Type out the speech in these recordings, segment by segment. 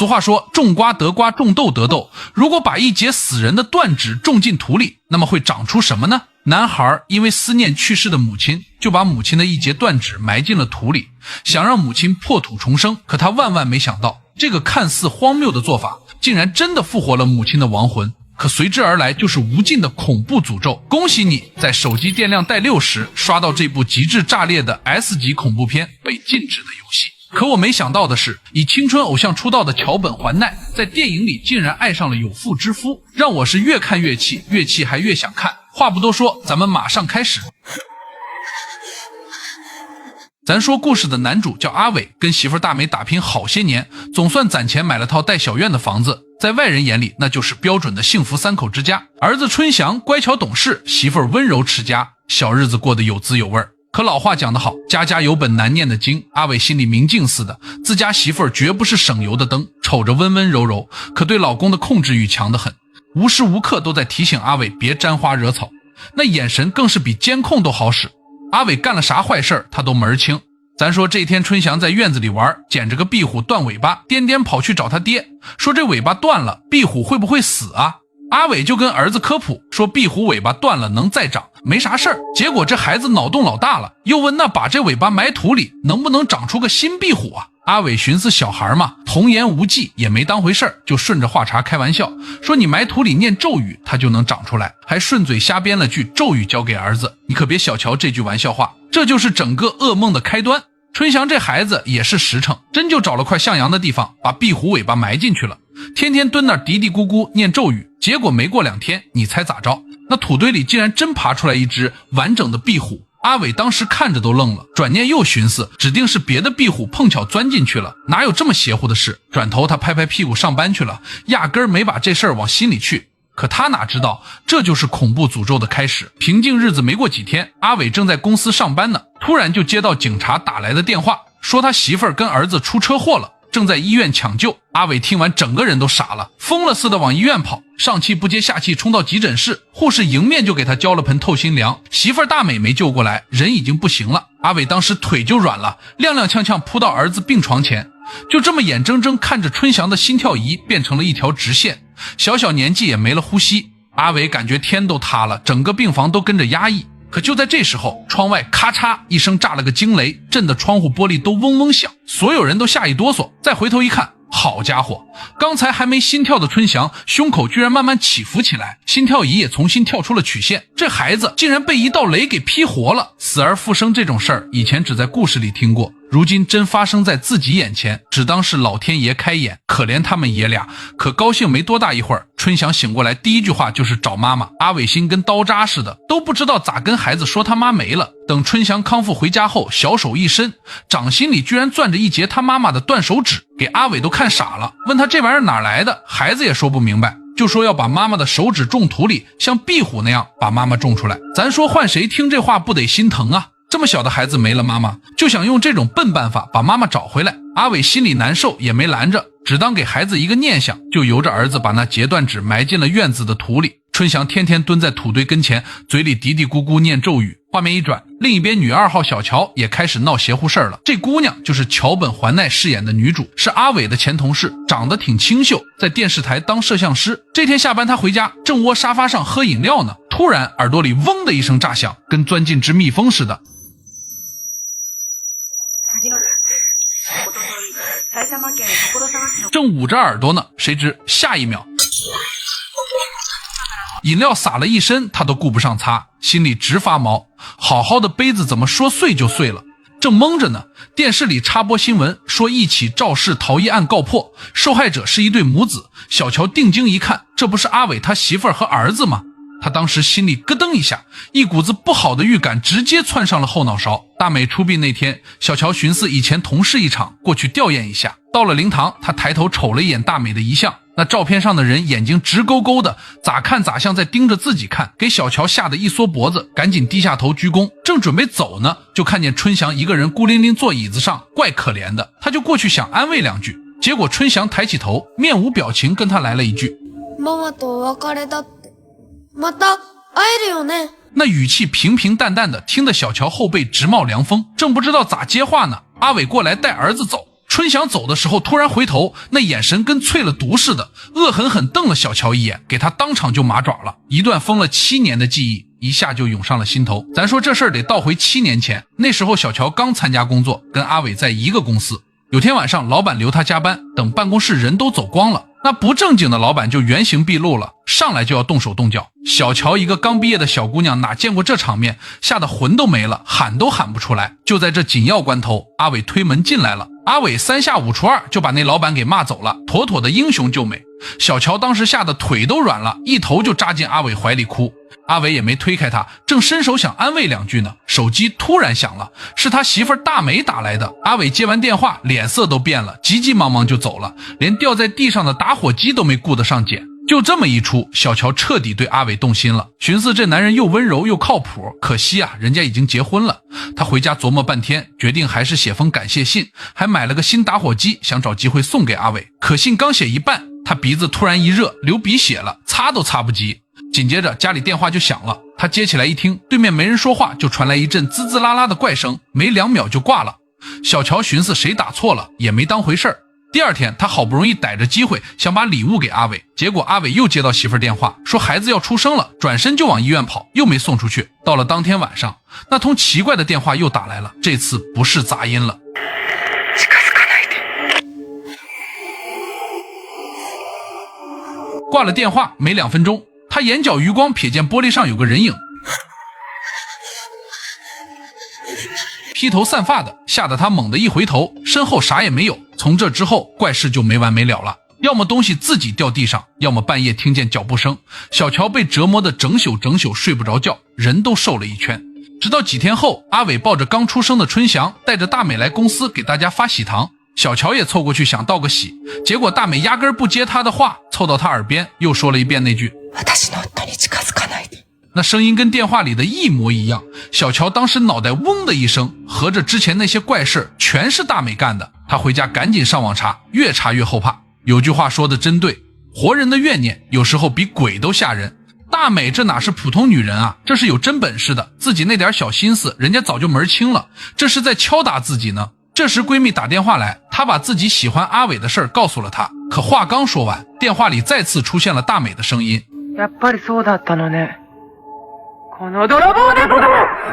俗话说种瓜得瓜，种豆得豆，如果把一截死人的断指种进土里，那么会长出什么呢？男孩因为思念去世的母亲，就把母亲的一截断指埋进了土里，想让母亲破土重生。可他万万没想到，这个看似荒谬的做法竟然真的复活了母亲的亡魂，可随之而来就是无尽的恐怖诅咒。恭喜你在手机电量带6时刷到这部极致炸裂的 S 级恐怖片被禁止的游戏。可我没想到的是，以青春偶像出道的桥本环奈在电影里竟然爱上了有妇之夫，让我是越看越气，越气还越想看。话不多说，咱们马上开始。咱说故事的男主叫阿伟，跟媳妇大美打拼好些年，总算攒钱买了套带小院的房子，在外人眼里那就是标准的幸福3口之家。儿子春祥乖巧懂事，媳妇温柔持家，小日子过得有滋有味。可老话讲得好，家家有本难念的经，阿伟心里明镜似的，自家媳妇绝不是省油的灯，瞅着温温柔柔，可对老公的控制欲强得很，无时无刻都在提醒阿伟别沾花惹草，那眼神更是比监控都好使。阿伟干了啥坏事他都门儿清。咱说这天春祥在院子里玩，捡着个壁虎断尾巴，颠颠跑去找他爹，说这尾巴断了，壁虎会不会死啊？阿伟就跟儿子科普说壁虎尾巴断了能再长，没啥事儿。结果这孩子脑洞老大了，又问那把这尾巴埋土里能不能长出个新壁虎啊？阿伟寻思小孩嘛，童言无忌，也没当回事儿，就顺着话茬开玩笑说你埋土里念咒语它就能长出来，还顺嘴瞎编了句咒语交给儿子。你可别小瞧这句玩笑话，这就是整个噩梦的开端。春祥这孩子也是实诚，真就找了块向阳的地方把壁虎尾巴埋进去了，天天蹲那儿嘀嘀咕咕念咒语。结果没过2天，你猜咋着？那土堆里竟然真爬出来一只完整的壁虎。阿伟当时看着都愣了，转念又寻思指定是别的壁虎碰巧钻进去了，哪有这么邪乎的事？转头他拍拍屁股上班去了，压根儿没把这事儿往心里去。可他哪知道这就是恐怖诅咒的开始。平静日子没过几天，阿伟正在公司上班呢，突然就接到警察打来的电话，说他媳妇儿跟儿子出车祸了，正在医院抢救。阿伟听完整个人都傻了，疯了似的往医院跑，上气不接下气冲到急诊室，护士迎面就给他浇了盆透心凉。媳妇儿大美没救过来，人已经不行了。阿伟当时腿就软了，踉踉跄跄扑到儿子病床前，就这么眼睁睁看着春祥的心跳仪变成了一条直线，小小年纪也没了呼吸。阿伟感觉天都塌了，整个病房都跟着压抑。可就在这时候，窗外咔嚓一声炸了个惊雷，震得窗户玻璃都嗡嗡响，所有人都吓一哆嗦。再回头一看，好家伙，刚才还没心跳的春祥胸口居然慢慢起伏起来，心跳仪也重新跳出了曲线，这孩子竟然被一道雷给劈活了。死而复生这种事儿以前只在故事里听过，如今真发生在自己眼前，只当是老天爷开眼，可怜他们爷俩。可高兴没多大一会儿，春祥醒过来第一句话就是找妈妈。阿伟心跟刀扎似的，都不知道咋跟孩子说他妈没了。等春祥康复回家后，小手一伸，掌心里居然攥着一截他妈妈的断手指，给阿伟都看傻了，问他这玩意儿哪来的，孩子也说不明白，就说要把妈妈的手指种土里，像壁虎那样把妈妈种出来。咱说换谁听这话不得心疼啊？这么小的孩子没了妈妈，就想用这种笨办法把妈妈找回来。阿伟心里难受，也没拦着，只当给孩子一个念想，就由着儿子把那截断指埋进了院子的土里。春祥天天蹲在土堆跟前，嘴里嘀嘀咕咕念咒语。画面一转，另一边女2号小乔也开始闹邪乎事儿了。这姑娘就是桥本环奈饰演的女主，是阿伟的前同事，长得挺清秀，在电视台当摄像师。这天下班她回家，正窝沙发上喝饮料呢，突然耳朵里嗡的一声炸响，跟钻进只蜜蜂似的。正捂着耳朵呢，谁知下一秒饮料洒了一身，他都顾不上擦，心里直发毛。好好的杯子怎么说碎就碎了？正懵着呢，电视里插播新闻说一起肇事逃逸案告破，受害者是一对母子。小乔定睛一看，这不是阿伟他媳妇儿和儿子吗？他当时心里咯噔一下，一股子不好的预感直接窜上了后脑勺。大美出殡那天，小乔寻思以前同事一场，过去吊唁一下。到了灵堂，他抬头瞅了一眼大美的遗像，那照片上的人眼睛直勾勾的，咋看咋像在盯着自己看，给小乔吓得一缩脖子，赶紧低下头鞠躬。正准备走呢，就看见春祥一个人孤零零坐椅子上，怪可怜的。他就过去想安慰2句，结果春祥抬起头，面无表情跟他来了一句：妈妈とお別れだって、また会えるよね。那语气平平淡淡的，听得小乔后背直冒凉风，正不知道咋接话呢。阿伟过来带儿子走，春祥走的时候突然回头，那眼神跟淬了毒似的，恶狠狠瞪了小乔一眼，给他当场就麻爪了。一段封了7年的记忆一下就涌上了心头。咱说这事儿得倒回7年前，那时候小乔刚参加工作，跟阿伟在一个公司。有天晚上老板留他加班，等办公室人都走光了，那不正经的老板就原形毕露了，上来就要动手动脚。小乔一个刚毕业的小姑娘哪见过这场面，吓得魂都没了，喊都喊不出来。就在这紧要关头，阿伟推门进来了，阿伟3下5除2就把那老板给骂走了，妥妥的英雄救美。小乔当时吓得腿都软了，一头就扎进阿伟怀里哭。阿伟也没推开他，正伸手想安慰2句呢，手机突然响了，是他媳妇大美打来的。阿伟接完电话脸色都变了，急急忙忙就走了，连掉在地上的打火机都没顾得上捡。就这么一出，小乔彻底对阿伟动心了，寻思这男人又温柔又靠谱，可惜啊，人家已经结婚了。他回家琢磨半天，决定还是写封感谢信，还买了个新打火机，想找机会送给阿伟。可信刚写一半，他鼻子突然一热，流鼻血了，擦都擦不及。紧接着家里电话就响了，他接起来一听，对面没人说话，就传来一阵滋滋啦啦的怪声，没2秒就挂了。小乔寻思谁打错了，也没当回事儿。第二天他好不容易逮着机会想把礼物给阿伟，结果阿伟又接到媳妇电话，说孩子要出生了，转身就往医院跑，又没送出去。到了当天晚上，那通奇怪的电话又打来了，这次不是杂音了。挂了电话没2分钟，他眼角余光瞥见玻璃上有个人影，披头散发的，吓得他猛地一回头，身后啥也没有。从这之后怪事就没完没了了，要么东西自己掉地上，要么半夜听见脚步声。小乔被折磨得整宿睡不着觉，人都瘦了一圈。直到几天后，阿伟抱着刚出生的春祥，带着大美来公司给大家发喜糖。小乔也凑过去想道个喜，结果大美压根不接他的话，凑到他耳边又说了一遍那句那声音跟电话里的一模一样。小乔当时脑袋嗡的一声，合着之前那些怪事全是大美干的。他回家赶紧上网查，越查越后怕。有句话说的真对，活人的怨念有时候比鬼都吓人。大美这哪是普通女人啊，这是有真本事的，自己那点小心思人家早就门清了，这是在敲打自己呢。这时闺蜜打电话来，她把自己喜欢阿伟的事儿告诉了她，可话刚说完，电话里再次出现了大美的声音。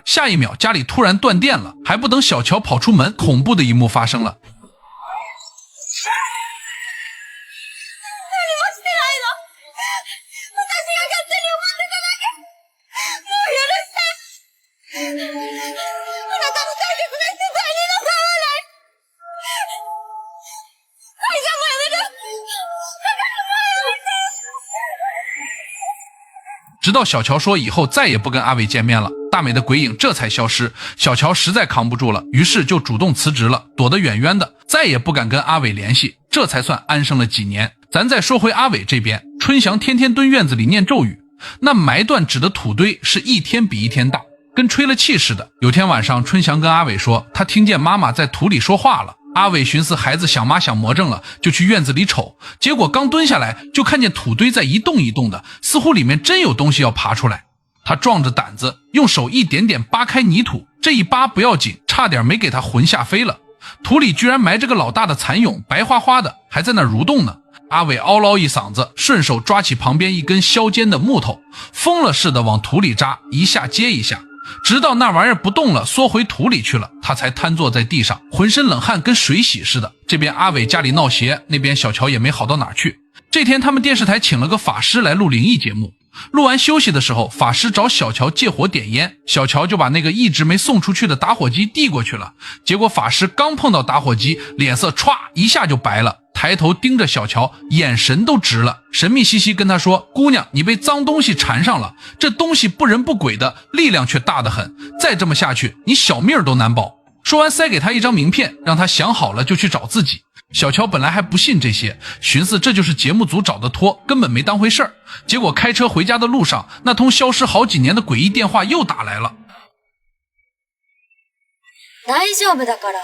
下一秒家里突然断电了，还不等小乔跑出门，恐怖的一幕发生了。直到小乔说以后再也不跟阿伟见面了，大美的鬼影这才消失。小乔实在扛不住了，于是就主动辞职了，躲得远远的，再也不敢跟阿伟联系，这才算安生了几年。咱再说回阿伟这边，春祥天天蹲院子里念咒语，那埋断纸的土堆是一天比一天大，跟吹了气似的。有天晚上，春祥跟阿伟说他听见妈妈在土里说话了。阿伟寻思孩子想妈想魔怔了，就去院子里瞅，结果刚蹲下来就看见土堆在一动一动的，似乎里面真有东西要爬出来。他壮着胆子用手一点点扒开泥土，这一扒不要紧，差点没给他魂吓飞了。土里居然埋着个老大的蚕蛹，白花花的，还在那蠕动呢。阿伟嗷唠一嗓子，顺手抓起旁边一根削尖的木头，疯了似的往土里扎，一下接一下，直到那玩意儿不动了，缩回土里去了，他才瘫坐在地上，浑身冷汗跟水洗似的。这边阿伟家里闹邪，那边小乔也没好到哪去。这天他们电视台请了个法师来录灵异节目，录完休息的时候，法师找小乔借火点烟，小乔就把那个一直没送出去的打火机递过去了，结果法师刚碰到打火机，脸色歘一下就白了，抬头盯着小乔，眼神都直了，神秘兮兮跟他说，姑娘，你被脏东西缠上了，这东西不人不鬼的，力量却大得很，再这么下去你小命都难保。说完塞给他一张名片，让他想好了就去找自己。小乔本来还不信这些，寻思这就是节目组找的托，根本没当回事儿。结果开车回家的路上，那通消失好几年的诡异电话又打来了。大丈夫だから。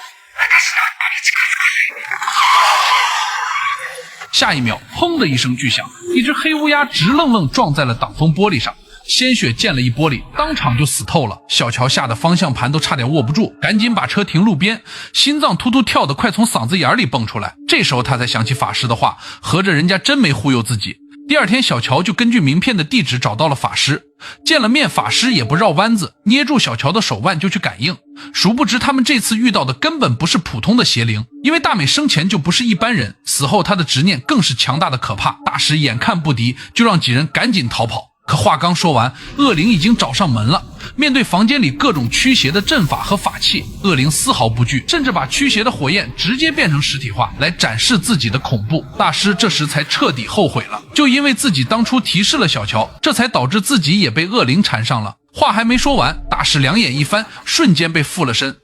下一秒，砰的一声巨响，一只黑乌鸦直愣愣撞在了挡风玻璃上。鲜血溅了一玻璃，当场就死透了。小乔吓得方向盘都差点握不住，赶紧把车停路边，心脏突突跳得快从嗓子眼里蹦出来。这时候他才想起法师的话，合着人家真没忽悠自己。第二天，小乔就根据名片的地址找到了法师，见了面，法师也不绕弯子，捏住小乔的手腕就去感应。殊不知他们这次遇到的根本不是普通的邪灵，因为大美生前就不是一般人，死后她的执念更是强大的可怕。大师眼看不敌，就让几人赶紧逃跑。可话刚说完，恶灵已经找上门了。面对房间里各种驱邪的阵法和法器，恶灵丝毫不惧，甚至把驱邪的火焰直接变成实体化，来展示自己的恐怖。大师这时才彻底后悔了，就因为自己当初提示了小乔，这才导致自己也被恶灵缠上了。话还没说完，大师两眼一翻，瞬间被附了身。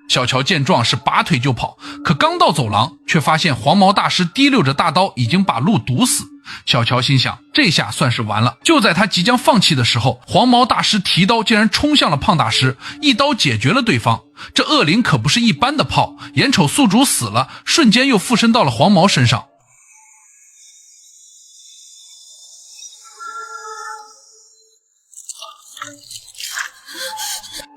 小乔见状是拔腿就跑，可刚到走廊，却发现黄毛大师提溜着大刀已经把路堵死。小乔心想，这下算是完了。就在他即将放弃的时候，黄毛大师提刀竟然冲向了胖大师，一刀解决了对方。这恶灵可不是一般的炮，眼瞅宿主死了，瞬间又附身到了黄毛身上。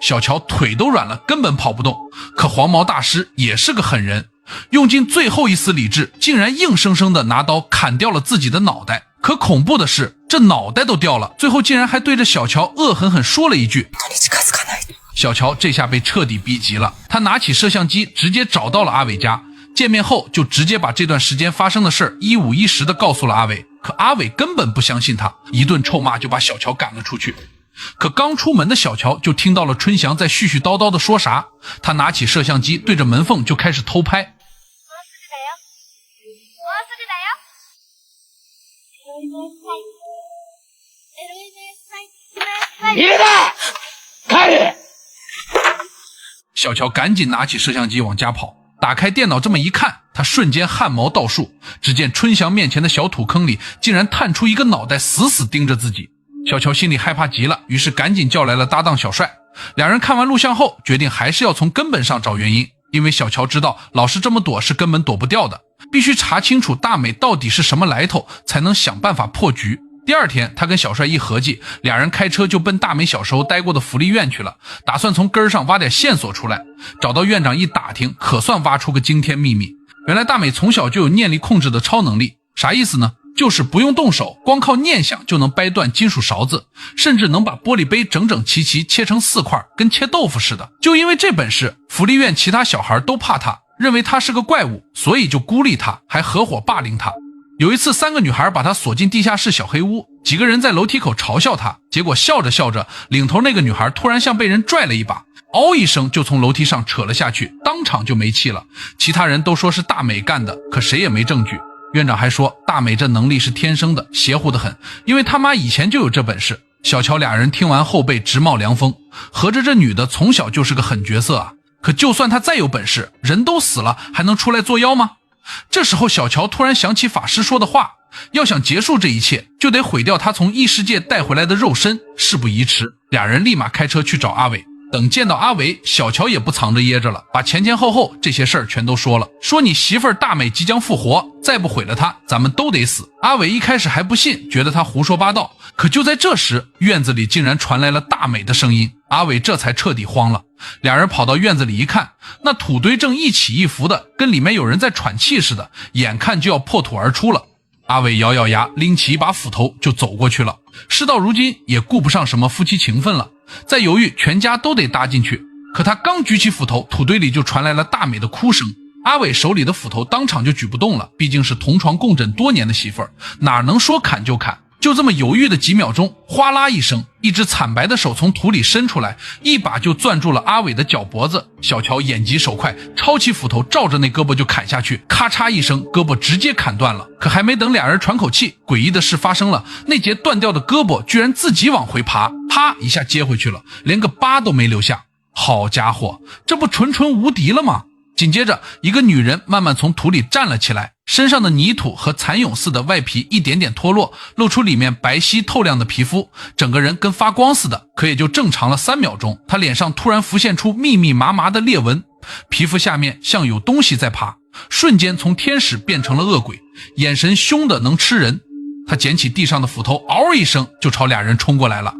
小乔腿都软了，根本跑不动。可黄毛大师也是个狠人，用尽最后一丝理智，竟然硬生生的拿刀砍掉了自己的脑袋。可恐怖的是，这脑袋都掉了，最后竟然还对着小乔恶狠狠说了一句。小乔这下被彻底逼急了，他拿起摄像机直接找到了阿伟家，见面后就直接把这段时间发生的事一五一十的告诉了阿伟。可阿伟根本不相信他，一顿臭骂就把小乔赶了出去。可刚出门的小乔就听到了春祥在絮絮叨叨的说啥，他拿起摄像机对着门缝就开始偷拍。小乔赶紧拿起摄像机往家跑，打开电脑这么一看，他瞬间汗毛倒竖，只见春祥面前的小土坑里竟然探出一个脑袋，死死盯着自己。小乔心里害怕极了，于是赶紧叫来了搭档小帅。两人看完录像后，决定还是要从根本上找原因，因为小乔知道老是这么躲是根本躲不掉的，必须查清楚大美到底是什么来头，才能想办法破局。第二天，他跟小帅一合计，俩人开车就奔大美小时候待过的福利院去了，打算从根上挖点线索出来。找到院长一打听，可算挖出个惊天秘密。原来大美从小就有念力控制的超能力，啥意思呢？就是不用动手，光靠念想就能掰断金属勺子，甚至能把玻璃杯整整齐齐切成4块，跟切豆腐似的。就因为这本事，福利院其他小孩都怕他，认为他是个怪物，所以就孤立他，还合伙霸凌他。有一次3个女孩把他锁进地下室小黑屋，几个人在楼梯口嘲笑他，结果笑着笑着，领头那个女孩突然像被人拽了一把，嗷一声就从楼梯上扯了下去，当场就没气了。其他人都说是大美干的，可谁也没证据。院长还说大美这能力是天生的，邪乎得很，因为他妈以前就有这本事。小乔俩人听完后背直冒凉风，合着这女的从小就是个狠角色啊。可就算她再有本事，人都死了还能出来作妖吗？这时候小乔突然想起法师说的话，要想结束这一切，就得毁掉他从异世界带回来的肉身，事不宜迟。俩人立马开车去找阿伟。等见到阿伟，小乔也不藏着掖着了，把前前后后这些事儿全都说了，说你媳妇儿大美即将复活，再不毁了她，咱们都得死。阿伟一开始还不信，觉得他胡说八道，可就在这时，院子里竟然传来了大美的声音，阿伟这才彻底慌了。俩人跑到院子里一看，那土堆正一起一伏的，跟里面有人在喘气似的，眼看就要破土而出了。阿伟咬咬牙，拎起一把斧头就走过去了。事到如今也顾不上什么夫妻情分了，再犹豫全家都得搭进去。可他刚举起斧头，土堆里就传来了大美的哭声。阿伟手里的斧头当场就举不动了，毕竟是同床共枕多年的媳妇儿，哪能说砍就砍。就这么犹豫的几秒钟，哗啦一声，一只惨白的手从土里伸出来，一把就攥住了阿伟的脚脖子。小乔眼疾手快，抄起斧头照着那胳膊就砍下去，咔嚓一声，胳膊直接砍断了。可还没等俩人喘口气，诡异的事发生了，那截断掉的胳膊居然自己往回爬，啪一下接回去了，连个疤都没留下。好家伙，这不纯纯无敌了吗？紧接着，一个女人慢慢从土里站了起来，身上的泥土和蚕蛹似的外皮一点点脱落，露出里面白皙透亮的皮肤，整个人跟发光似的。可也就正常了3秒钟，她脸上突然浮现出密密麻麻的裂纹，皮肤下面像有东西在爬，瞬间从天使变成了恶鬼，眼神凶的能吃人。他捡起地上的斧头，嗷一声就朝俩人冲过来了。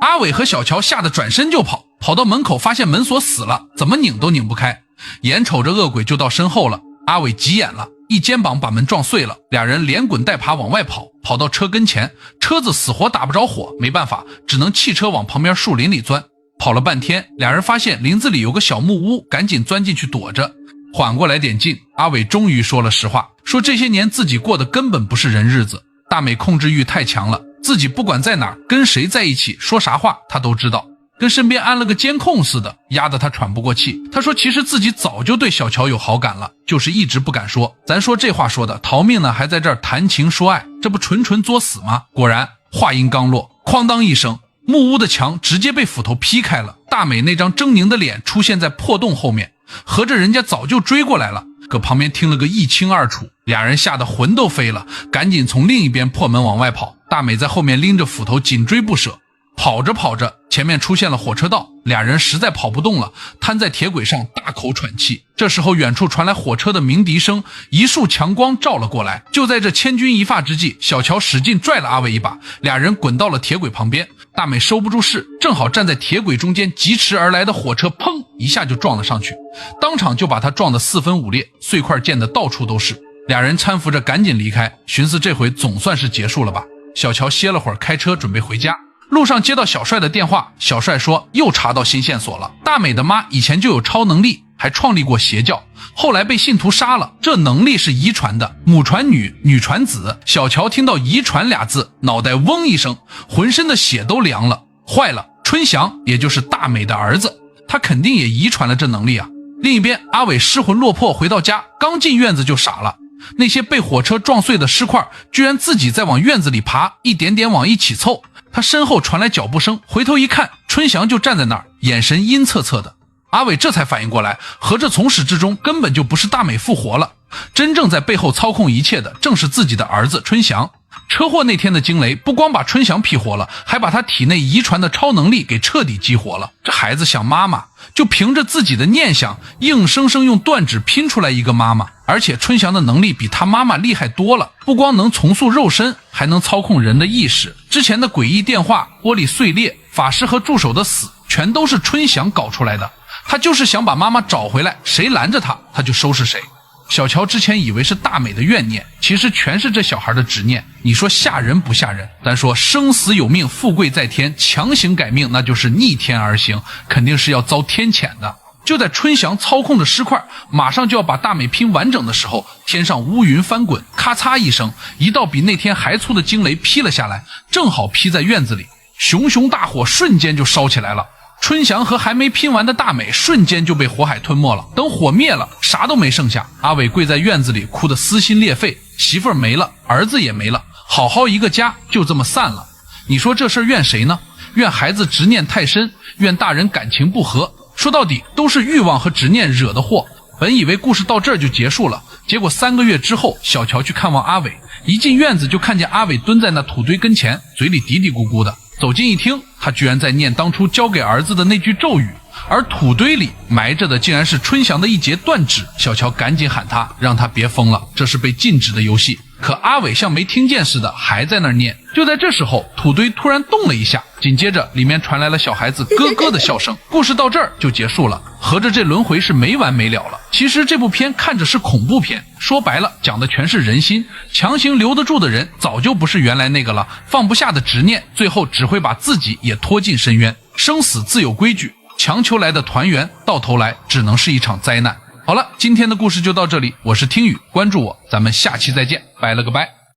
阿伟和小乔吓得转身就跑，跑到门口发现门锁死了，怎么拧都拧不开，眼瞅着恶鬼就到身后了。阿伟急眼了，一肩膀把门撞碎了，俩人连滚带爬往外跑，跑到车跟前，车子死活打不着火，没办法，只能弃车往旁边树林里钻。跑了半天，俩人发现林子里有个小木屋，赶紧钻进去躲着。缓过来点劲，阿伟终于说了实话，说这些年自己过的根本不是人日子，大美控制欲太强了，自己不管在哪儿跟谁在一起说啥话他都知道，跟身边安了个监控似的，压得他喘不过气。他说其实自己早就对小乔有好感了，就是一直不敢说。咱说这话说的逃命呢，还在这儿谈情说爱，这不纯纯作死吗？果然话音刚落，哐当一声，木屋的墙直接被斧头劈开了，大美那张狰狞的脸出现在破洞后面，合着人家早就追过来了，搁旁边听了个一清二楚。俩人吓得魂都飞了，赶紧从另一边破门往外跑，大美在后面拎着斧头紧追不舍。跑着跑着，前面出现了火车道，俩人实在跑不动了，瘫在铁轨上大口喘气。这时候远处传来火车的鸣笛声，一束强光照了过来。就在这千钧一发之际，小乔使劲拽了阿伟一把，俩人滚到了铁轨旁边。大美收不住势，正好站在铁轨中间，疾驰而来的火车砰一下就撞了上去，当场就把他撞得四分五裂，碎块溅得到处都是。俩人搀扶着赶紧离开，寻思这回总算是结束了吧。小乔歇了会儿，开车准备回家。路上接到小帅的电话，小帅说又查到新线索了，大美的妈以前就有超能力，还创立过邪教，后来被信徒杀了，这能力是遗传的，母传女，女传子。小乔听到遗传俩字，脑袋嗡一声，浑身的血都凉了。坏了，春祥也就是大美的儿子，他肯定也遗传了这能力啊。另一边，阿伟失魂落魄回到家，刚进院子就傻了，那些被火车撞碎的尸块居然自己在往院子里爬，一点点往一起凑。他身后传来脚步声，回头一看，春祥就站在那儿，眼神阴恻恻的。阿伟这才反应过来，合着从始至终根本就不是大美复活了，真正在背后操控一切的正是自己的儿子春祥。车祸那天的惊雷不光把春祥劈活了，还把他体内遗传的超能力给彻底激活了。这孩子想妈妈，就凭着自己的念想硬生生用断指拼出来一个妈妈。而且春祥的能力比他妈妈厉害多了，不光能重塑肉身，还能操控人的意识。之前的诡异电话、玻璃碎裂、法师和助手的死，全都是春祥搞出来的。他就是想把妈妈找回来，谁拦着他，他就收拾谁。小乔之前以为是大美的怨念，其实全是这小孩的执念。你说吓人不吓人？咱说生死有命，富贵在天，强行改命那就是逆天而行，肯定是要遭天谴的。就在春祥操控着尸块马上就要把大美拼完整的时候，天上乌云翻滚，咔嚓一声，一道比那天还粗的惊雷劈了下来，正好劈在院子里，熊熊大火瞬间就烧起来了。春祥和还没拼完的大美瞬间就被火海吞没了，等火灭了，啥都没剩下。阿伟跪在院子里哭得撕心裂肺，媳妇儿没了，儿子也没了，好好一个家就这么散了。你说这事怨谁呢？怨孩子执念太深，怨大人感情不和，说到底都是欲望和执念惹的祸。本以为故事到这儿就结束了，结果3个月之后，小乔去看望阿伟，一进院子就看见阿伟蹲在那土堆跟前，嘴里嘀嘀咕咕的。走近一听，他居然在念当初交给儿子的那句咒语，而土堆里埋着的竟然是春祥的一截断指。小乔赶紧喊他，让他别疯了，这是被禁止的游戏。可阿伟像没听见似的，还在那儿念。就在这时候，土堆突然动了一下，紧接着里面传来了小孩子咯咯的笑声。故事到这儿就结束了，合着这轮回是没完没了了。其实这部片看着是恐怖片，说白了讲的全是人心，强行留得住的人早就不是原来那个了，放不下的执念最后只会把自己也拖进深渊。生死自有规矩，强求来的团圆到头来只能是一场灾难。好了，今天的故事就到这里，我是听雨，关注我，咱们下期再见，拜了个拜。